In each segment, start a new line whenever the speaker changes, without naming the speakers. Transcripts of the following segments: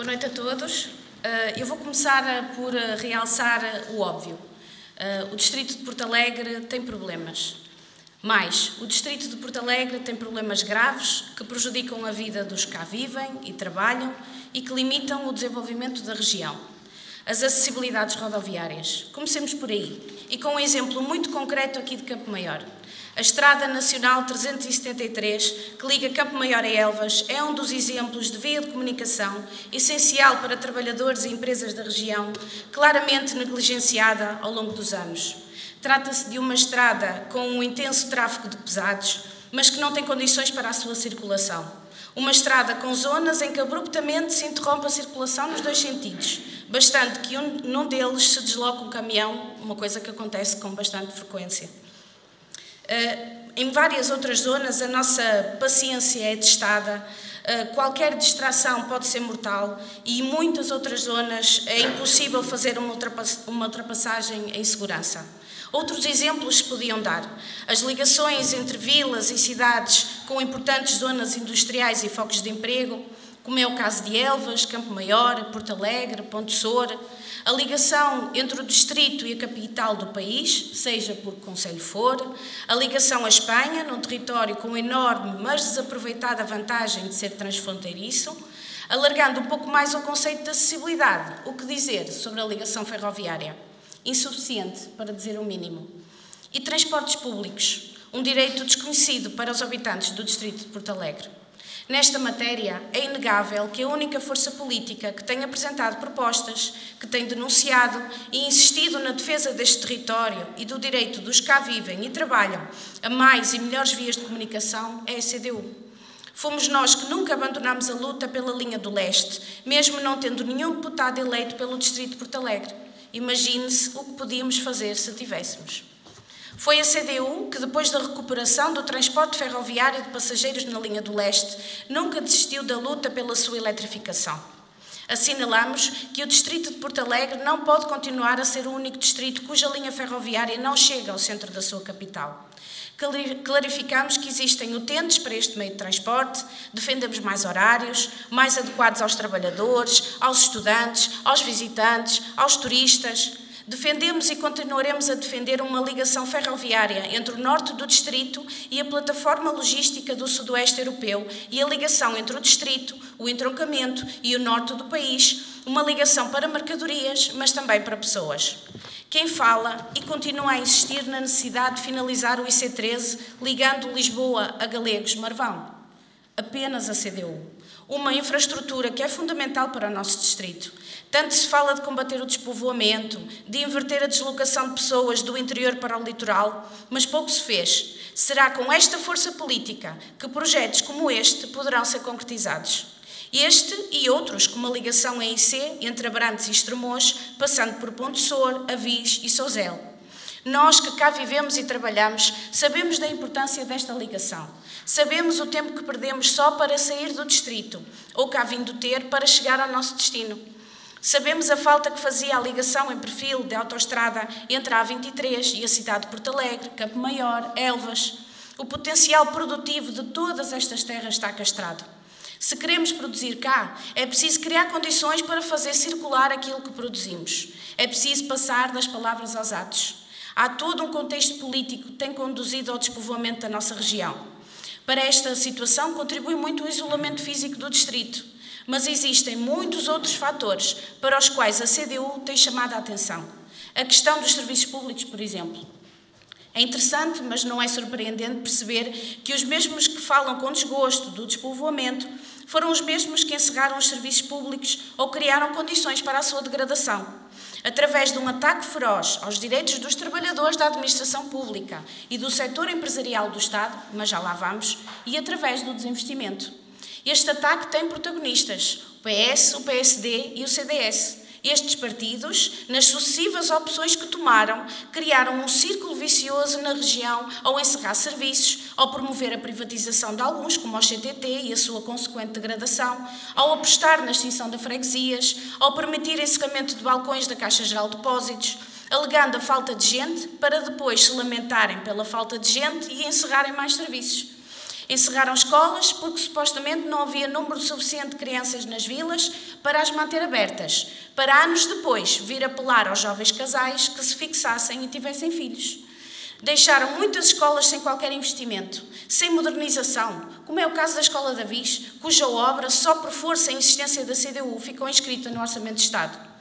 Boa noite a todos. Eu vou começar por realçar o óbvio. O Distrito de Porto Alegre tem problemas. Mas o Distrito de Porto Alegre tem problemas graves que prejudicam a vida dos que cá vivem e trabalham e que limitam o desenvolvimento da região. As acessibilidades rodoviárias. Comecemos por aí. E com um exemplo muito concreto aqui de Campo Maior. A Estrada Nacional 373, que liga Campo Maior a Elvas, é um dos exemplos de via de comunicação essencial para trabalhadores e empresas da região, claramente negligenciada ao longo dos anos. Trata-se de uma estrada com um intenso tráfego de pesados, mas que não tem condições para a sua circulação. Uma estrada com zonas em que abruptamente se interrompe a circulação nos dois sentidos, bastante que num deles se desloque um caminhão, uma coisa que acontece com bastante frequência. Em várias outras zonas a nossa paciência é testada, qualquer distração pode ser mortal e em muitas outras zonas é impossível fazer uma ultrapassagem em segurança. Outros exemplos se podiam dar. As ligações entre vilas e cidades com importantes zonas industriais e focos de emprego, como é o caso de Elvas, Campo Maior, Porto Alegre, Ponte Soura, a ligação entre o distrito e a capital do país, seja por que concelho for, a ligação à Espanha, num território com enorme, mas desaproveitada vantagem de ser transfronteiriço, alargando um pouco mais o conceito de acessibilidade. O que dizer sobre a ligação ferroviária? Insuficiente, para dizer o mínimo. E transportes públicos, um direito desconhecido para os habitantes do distrito de Porto Alegre. Nesta matéria, é inegável que a única força política que tem apresentado propostas, que tem denunciado e insistido na defesa deste território e do direito dos que cá vivem e trabalham a mais e melhores vias de comunicação é a CDU. Fomos nós que nunca abandonámos a luta pela linha do leste, mesmo não tendo nenhum deputado eleito pelo distrito de Porto Alegre. Imagine-se o que podíamos fazer se tivéssemos. Foi a CDU que, depois da recuperação do transporte ferroviário de passageiros na linha do leste, nunca desistiu da luta pela sua eletrificação. Assinalamos que o distrito de Porto Alegre não pode continuar a ser o único distrito cuja linha ferroviária não chega ao centro da sua capital. Clarificamos que existem utentes para este meio de transporte, defendemos mais horários, mais adequados aos trabalhadores, aos estudantes, aos visitantes, aos turistas. Defendemos e continuaremos a defender uma ligação ferroviária entre o norte do distrito e a plataforma logística do sudoeste europeu e a ligação entre o distrito, o entroncamento e o norte do país, uma ligação para mercadorias, mas também para pessoas. Quem fala e continua a insistir na necessidade de finalizar o IC13 ligando Lisboa a Galegos-Marvão? Apenas a CDU. Uma infraestrutura que é fundamental para o nosso distrito. Tanto se fala de combater o despovoamento, de inverter a deslocação de pessoas do interior para o litoral, mas pouco se fez. Será com esta força política que projetos como este poderão ser concretizados. Este e outros, como a ligação em IC entre Abrantes e Estremoz, passando por Ponte Soura, Avis e Sousel. Nós que cá vivemos e trabalhamos sabemos da importância desta ligação. Sabemos o tempo que perdemos só para sair do distrito, ou cá vindo ter para chegar ao nosso destino. Sabemos a falta que fazia a ligação em perfil de autoestrada entre a A23 e a cidade de Porto Alegre, Campo Maior, Elvas. O potencial produtivo de todas estas terras está castrado. Se queremos produzir cá, é preciso criar condições para fazer circular aquilo que produzimos. É preciso passar das palavras aos atos. Há todo um contexto político que tem conduzido ao despovoamento da nossa região. Para esta situação contribui muito o isolamento físico do distrito, mas existem muitos outros fatores para os quais a CDU tem chamado a atenção. A questão dos serviços públicos, por exemplo. É interessante, mas não é surpreendente perceber que os mesmos que falam com desgosto do despovoamento foram os mesmos que encerraram os serviços públicos ou criaram condições para a sua degradação, através de um ataque feroz aos direitos dos trabalhadores da administração pública e do setor empresarial do Estado, mas já lá vamos, e através do desinvestimento. Este ataque tem protagonistas, o PS, o PSD e o CDS. Estes partidos, nas sucessivas opções que tomaram, criaram um círculo vicioso na região ao encerrar serviços, ao promover a privatização de alguns, como o CTT e a sua consequente degradação, ao apostar na extinção de freguesias, ao permitir encerramento de balcões da Caixa Geral de Depósitos, alegando a falta de gente para depois se lamentarem pela falta de gente e encerrarem mais serviços. Encerraram escolas porque supostamente não havia número suficiente de crianças nas vilas para as manter abertas, para anos depois vir apelar aos jovens casais que se fixassem e tivessem filhos. Deixaram muitas escolas sem qualquer investimento, sem modernização, como é o caso da Escola da Viz, cuja obra, só por força e insistência da CDU, ficou inscrita no Orçamento de Estado.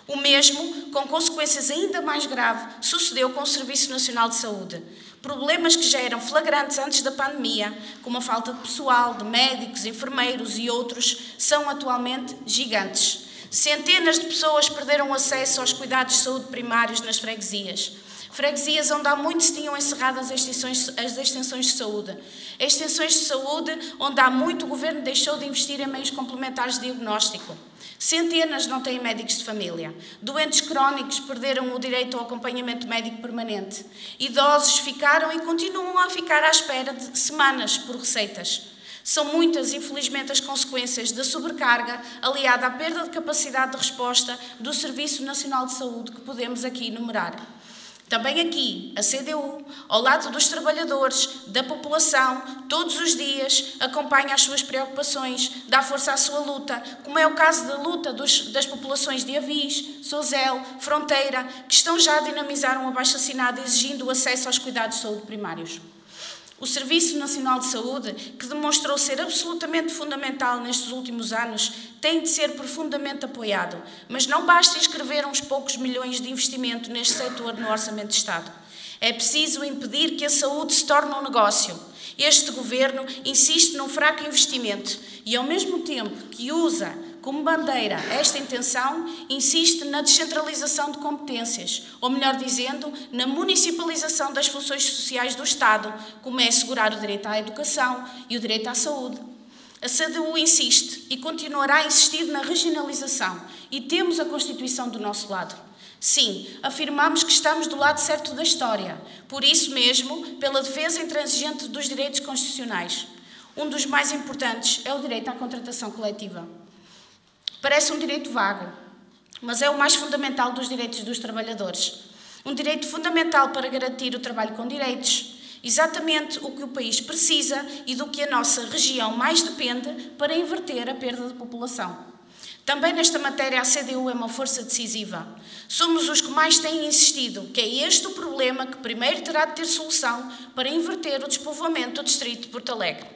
O mesmo, com consequências ainda mais graves, sucedeu com o Serviço Nacional de Saúde. Problemas que já eram flagrantes antes da pandemia, como a falta de pessoal, de médicos, enfermeiros e outros, são atualmente gigantes. Centenas de pessoas perderam acesso aos cuidados de saúde primários nas freguesias. Freguesias onde há muito se tinham encerrado as extensões de saúde. Extensões de saúde onde há muito o Governo deixou de investir em meios complementares de diagnóstico. Centenas não têm médicos de família. Doentes crónicos perderam o direito ao acompanhamento médico permanente. Idosos ficaram e continuam a ficar à espera de semanas por receitas. São muitas, infelizmente, as consequências da sobrecarga aliada à perda de capacidade de resposta do Serviço Nacional de Saúde que podemos aqui enumerar. Também aqui, a CDU, ao lado dos trabalhadores, da população, todos os dias acompanha as suas preocupações, dá força à sua luta, como é o caso da luta das populações de Avis, Sozel, Fronteira, que estão já a dinamizar um abaixo-assinado exigindo o acesso aos cuidados de saúde primários. O Serviço Nacional de Saúde, que demonstrou ser absolutamente fundamental nestes últimos anos, tem de ser profundamente apoiado, mas não basta inscrever uns poucos milhões de investimento neste setor no Orçamento de Estado. É preciso impedir que a saúde se torne um negócio. Este Governo insiste num fraco investimento e, ao mesmo tempo que usa como bandeira esta intenção, insiste na descentralização de competências, ou melhor dizendo, na municipalização das funções sociais do Estado, como é assegurar o direito à educação e o direito à saúde. A CDU insiste e continuará a insistir na regionalização e temos a Constituição do nosso lado. Sim, afirmamos que estamos do lado certo da história, por isso mesmo, pela defesa intransigente dos direitos constitucionais. Um dos mais importantes é o direito à contratação coletiva. Parece um direito vago, mas é o mais fundamental dos direitos dos trabalhadores. Um direito fundamental para garantir o trabalho com direitos, exatamente o que o país precisa e do que a nossa região mais depende para inverter a perda de população. Também nesta matéria a CDU é uma força decisiva. Somos os que mais têm insistido que é este o problema que primeiro terá de ter solução para inverter o despovoamento do distrito de Porto Alegre.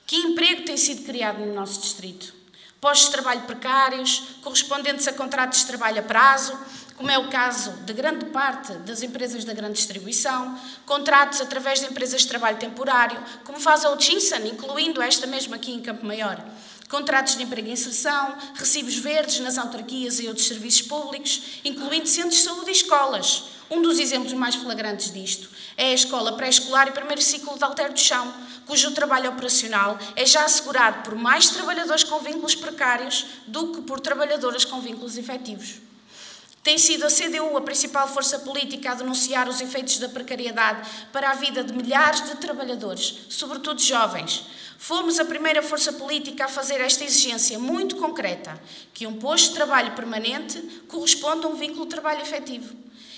Que emprego tem sido criado no nosso distrito? Postos de trabalho precários, correspondentes a contratos de trabalho a prazo, como é o caso de grande parte das empresas da grande distribuição, contratos através de empresas de trabalho temporário, como faz a Hutchinson, incluindo esta mesma aqui em Campo Maior, contratos de emprego e inserção, recibos verdes nas autarquias e outros serviços públicos, incluindo centros de saúde e escolas. Um dos exemplos mais flagrantes disto é a escola pré-escolar e primeiro ciclo de Alter do Chão, cujo trabalho operacional é já assegurado por mais trabalhadores com vínculos precários do que por trabalhadoras com vínculos efetivos. Tem sido a CDU a principal força política a denunciar os efeitos da precariedade para a vida de milhares de trabalhadores, sobretudo jovens. Fomos a primeira força política a fazer esta exigência muito concreta, que um posto de trabalho permanente corresponda a um vínculo de trabalho efetivo.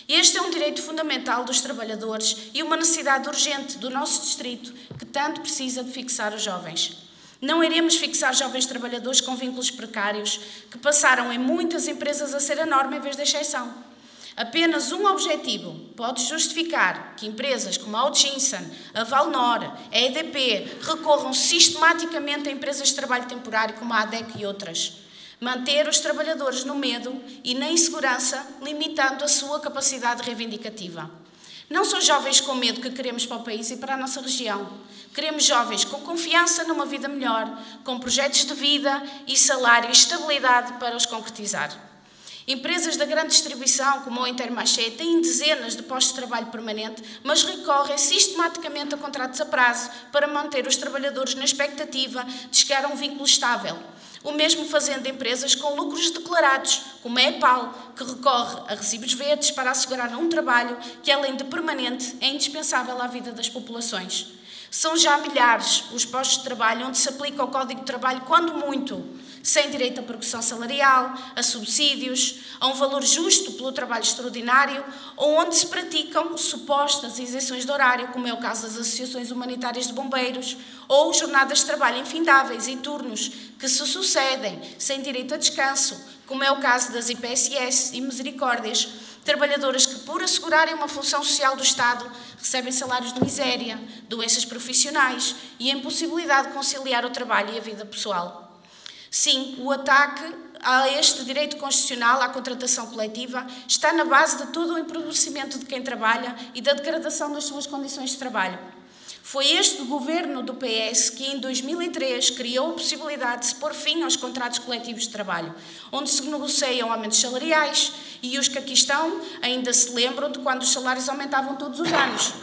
Este é um direito fundamental dos trabalhadores e uma necessidade urgente do nosso distrito que tanto precisa de fixar os jovens. Não iremos fixar jovens trabalhadores com vínculos precários que passaram em muitas empresas a ser a norma em vez da exceção. Apenas um objetivo pode justificar que empresas como a Hutchinson, a Valnor, a EDP recorram sistematicamente a empresas de trabalho temporário como a ADEC e outras. Manter os trabalhadores no medo e na insegurança, limitando a sua capacidade reivindicativa. Não são jovens com medo que queremos para o país e para a nossa região. Queremos jovens com confiança numa vida melhor, com projetos de vida e salário e estabilidade para os concretizar. Empresas da grande distribuição, como a Intermarché, têm dezenas de postos de trabalho permanente, mas recorrem sistematicamente a contratos a prazo para manter os trabalhadores na expectativa de chegar a um vínculo estável. O mesmo fazendo empresas com lucros declarados, como a EPAL, que recorre a recibos verdes para assegurar um trabalho que, além de permanente, é indispensável à vida das populações. São já milhares os postos de trabalho onde se aplica o Código de Trabalho, quando muito, sem direito à progressão salarial, a subsídios, a um valor justo pelo trabalho extraordinário, ou onde se praticam supostas isenções de horário, como é o caso das associações humanitárias de bombeiros, ou jornadas de trabalho infindáveis e turnos que se sucedem sem direito a descanso, como é o caso das IPSS e misericórdias, trabalhadoras que, por assegurarem uma função social do Estado, recebem salários de miséria, doenças profissionais e a impossibilidade de conciliar o trabalho e a vida pessoal. Sim, o ataque a este direito constitucional à contratação coletiva está na base de todo o empobrecimento de quem trabalha e da degradação das suas condições de trabalho. Foi este governo do PS que, em 2003, criou a possibilidade de se pôr fim aos contratos coletivos de trabalho, onde se negociam aumentos salariais, e os que aqui estão ainda se lembram de quando os salários aumentavam todos os anos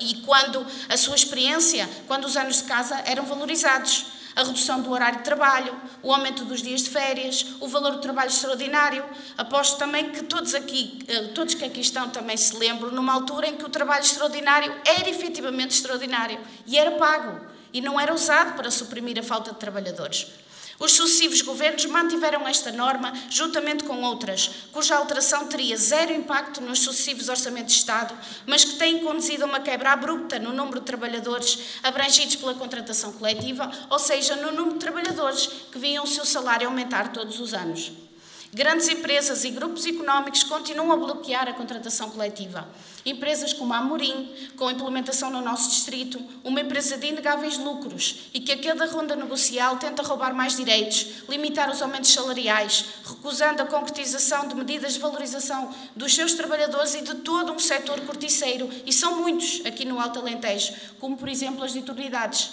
e quando a sua experiência, quando os anos de casa eram valorizados. A redução do horário de trabalho, o aumento dos dias de férias, o valor do trabalho extraordinário. Aposto também que todos que aqui estão também se lembram numa altura em que o trabalho extraordinário era efetivamente extraordinário e era pago e não era usado para suprimir a falta de trabalhadores. Os sucessivos governos mantiveram esta norma juntamente com outras, cuja alteração teria zero impacto nos sucessivos orçamentos de Estado, mas que têm conduzido a uma quebra abrupta no número de trabalhadores abrangidos pela contratação coletiva, ou seja, no número de trabalhadores que viam o seu salário aumentar todos os anos. Grandes empresas e grupos económicos continuam a bloquear a contratação coletiva. Empresas como a Amorim, com implementação no nosso distrito, uma empresa de inegáveis lucros e que a cada ronda negocial tenta roubar mais direitos, limitar os aumentos salariais, recusando a concretização de medidas de valorização dos seus trabalhadores e de todo um setor corticeiro, e são muitos aqui no Alto Alentejo, como por exemplo as diuturnidades.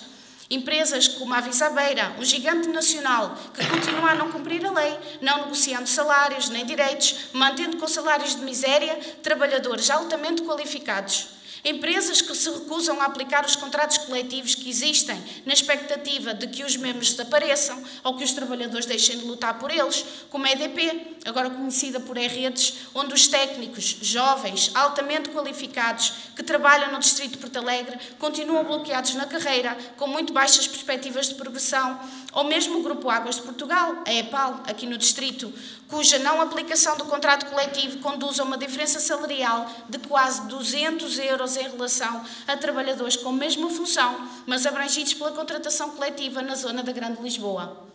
Empresas como a Visabeira, um gigante nacional que continua a não cumprir a lei, não negociando salários nem direitos, mantendo com salários de miséria trabalhadores altamente qualificados. Empresas que se recusam a aplicar os contratos coletivos que existem na expectativa de que os mesmos desapareçam ou que os trabalhadores deixem de lutar por eles, como a EDP, agora conhecida por E-Redes, onde os técnicos, jovens, altamente qualificados, que trabalham no distrito de Porto Alegre, continuam bloqueados na carreira, com muito baixas perspectivas de progressão, ou mesmo o Grupo Águas de Portugal, a EPAL, aqui no distrito, cuja não aplicação do contrato coletivo conduz a uma diferença salarial de quase 200 euros em relação a trabalhadores com a mesma função, mas abrangidos pela contratação coletiva na zona da Grande Lisboa.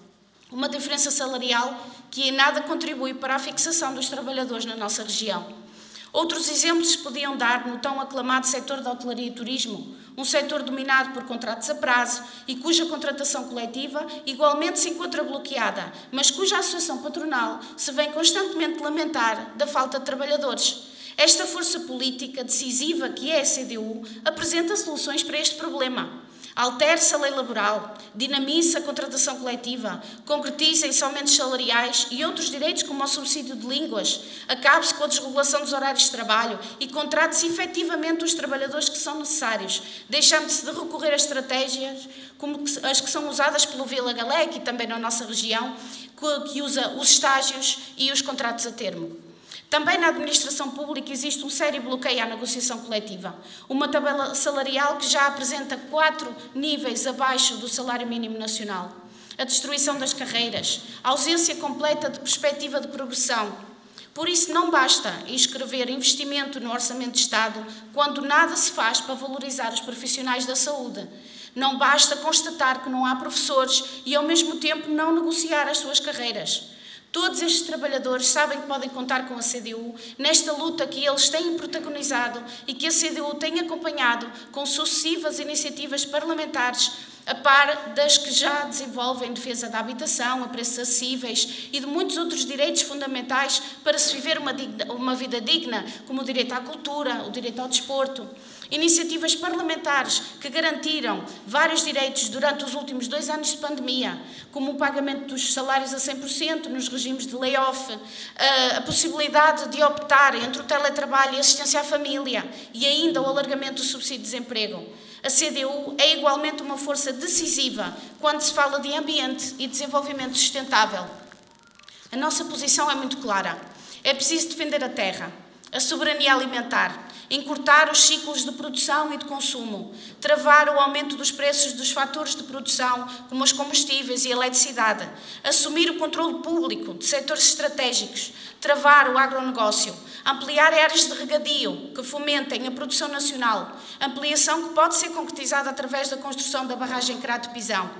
Uma diferença salarial que em nada contribui para a fixação dos trabalhadores na nossa região. Outros exemplos se podiam dar no tão aclamado setor da hotelaria e turismo, um setor dominado por contratos a prazo e cuja contratação coletiva igualmente se encontra bloqueada, mas cuja associação patronal se vem constantemente lamentar da falta de trabalhadores. Esta força política decisiva que é a CDU apresenta soluções para este problema. Altere-se a lei laboral, dinamize a contratação coletiva, concretize-se aumentos salariais e outros direitos como o subsídio de línguas, acabe-se com a desregulação dos horários de trabalho e contrate-se efetivamente os trabalhadores que são necessários, deixando-se de recorrer a estratégias como as que são usadas pelo Vila Galec e também na nossa região, que usa os estágios e os contratos a termo. Também na administração pública existe um sério bloqueio à negociação coletiva. Uma tabela salarial que já apresenta 4 níveis abaixo do salário mínimo nacional. A destruição das carreiras, a ausência completa de perspectiva de progressão. Por isso não basta inscrever investimento no Orçamento de Estado quando nada se faz para valorizar os profissionais da saúde. Não basta constatar que não há professores e ao mesmo tempo não negociar as suas carreiras. Todos estes trabalhadores sabem que podem contar com a CDU nesta luta que eles têm protagonizado e que a CDU tem acompanhado com sucessivas iniciativas parlamentares, a par das que já desenvolvem defesa da habitação, a preços acessíveis e de muitos outros direitos fundamentais para se viver uma vida digna, como o direito à cultura, o direito ao desporto. Iniciativas parlamentares que garantiram vários direitos durante os últimos 2 anos de pandemia, como o pagamento dos salários a 100% nos regimes de layoff, a possibilidade de optar entre o teletrabalho e a assistência à família e ainda o alargamento do subsídio de desemprego. A CDU é igualmente uma força decisiva quando se fala de ambiente e desenvolvimento sustentável. A nossa posição é muito clara. É preciso defender a terra, a soberania alimentar, encurtar os ciclos de produção e de consumo, travar o aumento dos preços dos fatores de produção, como os combustíveis e a eletricidade, assumir o controle público de setores estratégicos, travar o agronegócio, ampliar áreas de regadio que fomentem a produção nacional, ampliação que pode ser concretizada através da construção da barragem Crato-Pisão,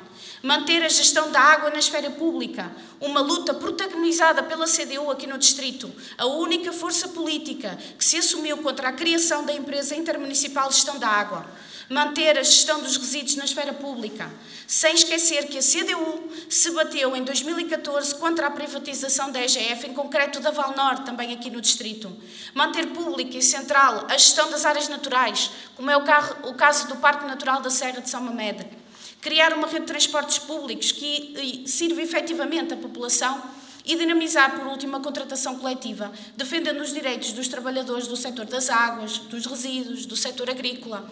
manter a gestão da água na esfera pública, uma luta protagonizada pela CDU aqui no Distrito, a única força política que se assumiu contra a criação da empresa intermunicipal de gestão da água, manter a gestão dos resíduos na esfera pública, sem esquecer que a CDU se bateu em 2014 contra a privatização da EGF, em concreto da Valnor, também aqui no Distrito, manter pública e central a gestão das áreas naturais, como é o caso do Parque Natural da Serra de São Mamede, criar uma rede de transportes públicos que sirva efetivamente a população e dinamizar, por último, a contratação coletiva, defendendo os direitos dos trabalhadores do setor das águas, dos resíduos, do setor agrícola.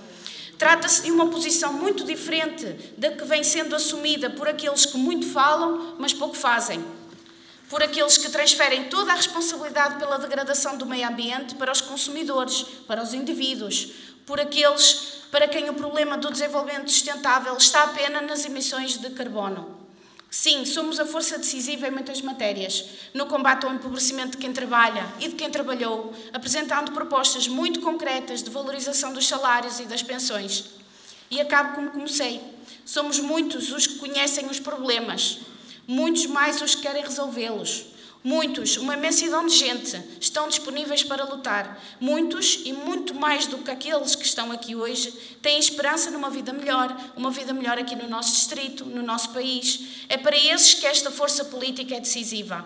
Trata-se de uma posição muito diferente da que vem sendo assumida por aqueles que muito falam, mas pouco fazem. Por aqueles que transferem toda a responsabilidade pela degradação do meio ambiente para os consumidores, para os indivíduos, por aqueles para quem o problema do desenvolvimento sustentável está apenas nas emissões de carbono. Sim, somos a força decisiva em muitas matérias, no combate ao empobrecimento de quem trabalha e de quem trabalhou, apresentando propostas muito concretas de valorização dos salários e das pensões. E acabo como comecei. Somos muitos os que conhecem os problemas, muitos mais os que querem resolvê-los. Muitos, uma imensidão de gente, estão disponíveis para lutar. Muitos, e muito mais do que aqueles que estão aqui hoje, têm esperança numa vida melhor, uma vida melhor aqui no nosso distrito, no nosso país. É para esses que esta força política é decisiva.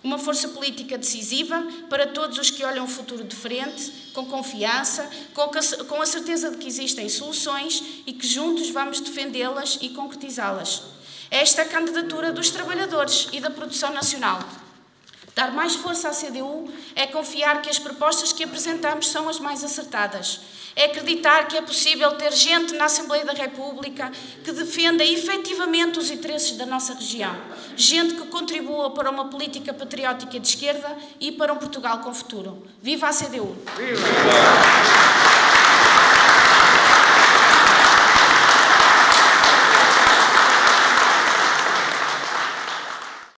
Uma força política decisiva para todos os que olham o futuro de frente, com confiança, com a certeza de que existem soluções e que juntos vamos defendê-las e concretizá-las. Esta é a candidatura dos trabalhadores e da produção nacional. Dar mais força à CDU é confiar que as propostas que apresentamos são as mais acertadas. É acreditar que é possível ter gente na Assembleia da República que defenda efetivamente os interesses da nossa região. Gente que contribua para uma política patriótica de esquerda e para um Portugal com futuro. Viva a CDU! Viva!